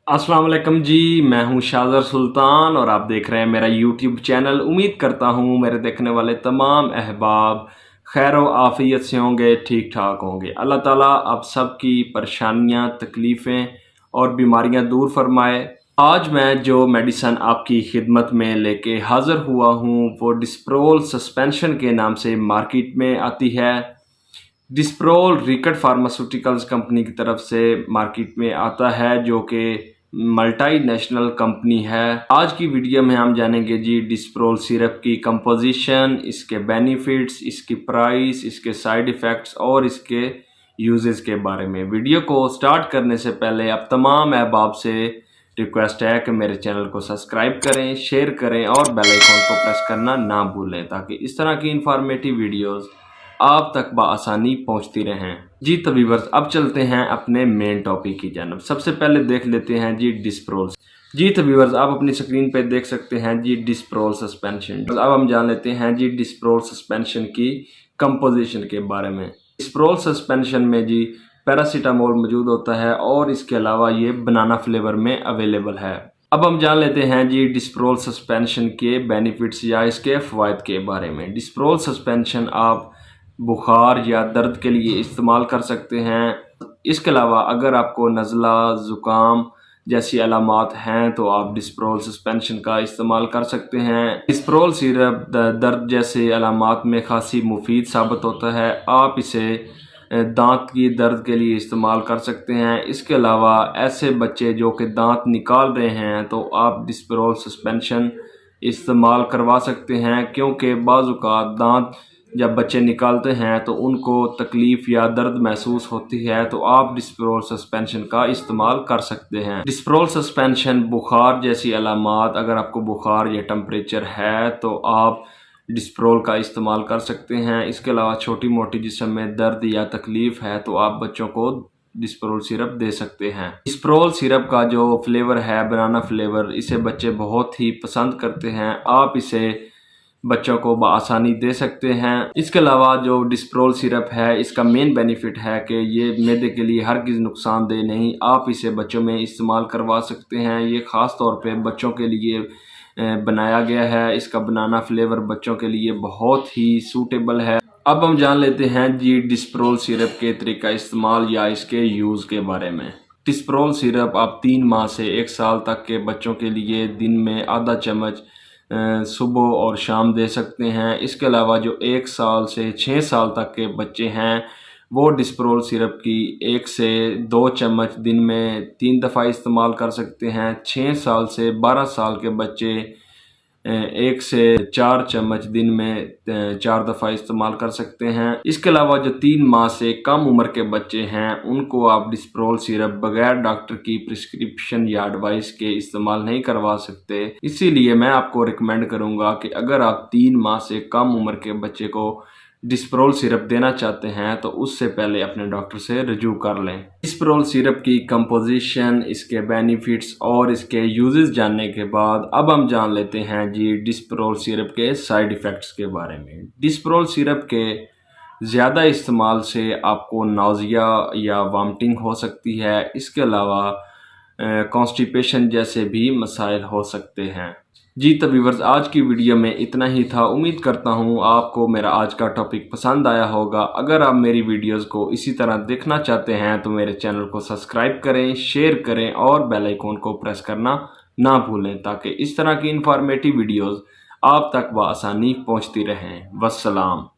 अस्सलाम वालेकुम जी। मैं हूं शाज़र सुल्तान और आप देख रहे हैं मेरा यूट्यूब चैनल। उम्मीद करता हूं मेरे देखने वाले तमाम अहबाब खैर व आफ़ियत से होंगे, ठीक ठाक होंगे। अल्लाह ताला आप सब की परेशानियां, तकलीफ़ें और बीमारियां दूर फरमाए। आज मैं जो मेडिसन आपकी खिदमत में लेके हाज़िर हुआ हूं वो डिस्प्रोल सस्पेंशन के नाम से मार्केट में आती है। डिस्प्रोल रिकट फार्मास्यूटिकल्स कंपनी की तरफ से मार्केट में आता है, जो कि मल्टी नेशनल कंपनी है। आज की वीडियो में हम जानेंगे जी डिस्प्रोल सिरप की कंपोजिशन, इसके बेनिफिट्स, इसकी प्राइस, इसके साइड इफ़ेक्ट्स और इसके यूजेस के बारे में। वीडियो को स्टार्ट करने से पहले आप तमाम अहबाब से रिक्वेस्ट है कि मेरे चैनल को सब्सक्राइब करें, शेयर करें और बेल आइकन को प्रेस करना ना भूलें, ताकि इस तरह की इंफॉर्मेटिव वीडियोस आप तक बआसानी पहुंचती रहें। जी तो व्यूअर्स, अब चलते हैं अपने मेन टॉपिक की जानब। सबसे पहले देख लेते हैं जी डिस्प्रोल। जी तो व्यूअर्स, आप अपनी स्क्रीन पे देख सकते हैं जी डिस्प्रोल सस्पेंशन। अब हम जान लेते हैं जी डिस्प्रोल सस्पेंशन की कंपोजिशन के बारे में। डिस्प्रोल सस्पेंशन में जी पैरासीटामोल मौजूद होता है और इसके अलावा ये बनाना फ्लेवर में अवेलेबल है। अब हम जान लेते हैं जी डिस्प्रोल सस्पेंशन के बेनिफिट्स या इसके फ़वाइद के बारे में। डिस्प्रोल सस्पेंशन आप बुखार या दर्द के लिए इस्तेमाल कर सकते हैं। इसके अलावा अगर आपको नज़ला, ज़ुकाम जैसी अलामात हैं तो आप डिस्प्रोल सस्पेंशन का इस्तेमाल कर सकते हैं। डिस्प्रोल सिरप दर्द जैसे अलामात में खासी मुफीद साबित होता है। आप इसे दांत की दर्द के लिए इस्तेमाल कर सकते हैं। इसके अलावा ऐसे बच्चे जो कि दांत निकाल रहे हैं तो आप डिस्प्रोल सस्पेंशन इस्तेमाल करवा सकते हैं, क्योंकि बाज़ औक़ात दांत जब बच्चे निकालते हैं तो उनको तकलीफ़ या दर्द महसूस होती है, तो आप डिस्प्रोल सस्पेंशन का इस्तेमाल कर सकते हैं। डिस्प्रोल सस्पेंशन बुखार जैसी अलामात, अगर आपको बुखार या टेम्परेचर है तो आप डिस्प्रोल का इस्तेमाल कर सकते हैं। इसके अलावा छोटी मोटी जिस्म में दर्द या तकलीफ़ है तो आप बच्चों को डिस्प्रोल सिरप दे सकते हैं। डिस्प्रोल सिरप का जो फ्लेवर है बनाना फ्लेवर, इसे बच्चे बहुत ही पसंद करते हैं। आप इसे बच्चों को बआसानी दे सकते हैं। इसके अलावा जो डिस्प्रोल सिरप है, इसका मेन बेनिफिट है कि ये मैदे के लिए हरगिज़ नुकसानदेह नहीं। आप इसे बच्चों में इस्तेमाल करवा सकते हैं। ये ख़ास तौर पे बच्चों के लिए बनाया गया है। इसका बनाना फ्लेवर बच्चों के लिए बहुत ही सूटेबल है। अब हम जान लेते हैं जी डिस्प्रोल सिरप के तरीका इस्तेमाल या इसके यूज़ के बारे में। डिस्प्रोल सिरप आप 3 माह से 1 साल तक के बच्चों के लिए दिन में आधा चम्मच सुबह और शाम दे सकते हैं। इसके अलावा जो 1 साल से 6 साल तक के बच्चे हैं वो डिस्प्रोल सिरप की 1 से 2 चम्मच दिन में 3 दफ़ा इस्तेमाल कर सकते हैं। 6 साल से 12 साल के बच्चे 1 से 4 चम्मच दिन में 4 दफ़ा इस्तेमाल कर सकते हैं। इसके अलावा जो 3 माह से कम उम्र के बच्चे हैं उनको आप डिस्प्रोल सिरप बगैर डॉक्टर की प्रिस्क्रिप्शन या एडवाइस के इस्तेमाल नहीं करवा सकते। इसीलिए मैं आपको रिकमेंड करूंगा कि अगर आप 3 माह से कम उम्र के बच्चे को डिस्प्रोल सिरप देना चाहते हैं तो उससे पहले अपने डॉक्टर से रजू कर लें। डिस्प्रोल सिरप की कंपोजिशन, इसके बेनिफिट्स और इसके यूजेस जानने के बाद अब हम जान लेते हैं जी डिस्प्रोल सिरप के साइड इफ़ेक्ट्स के बारे में। डिस्प्रोल सिरप के ज़्यादा इस्तेमाल से आपको नाज़िया या वॉमिटिंग हो सकती है। इसके अलावा कॉन्स्टिपेशन जैसे भी मसाइल हो सकते हैं। जी तो व्यूअर्स, आज की वीडियो में इतना ही था। उम्मीद करता हूँ आपको मेरा आज का टॉपिक पसंद आया होगा। अगर आप मेरी वीडियोस को इसी तरह देखना चाहते हैं तो मेरे चैनल को सब्सक्राइब करें, शेयर करें और बेल आइकन को प्रेस करना ना भूलें, ताकि इस तरह की इंफॉर्मेटिव वीडियोस आप तक बआसानी पहुँचती रहें। वस्सलाम।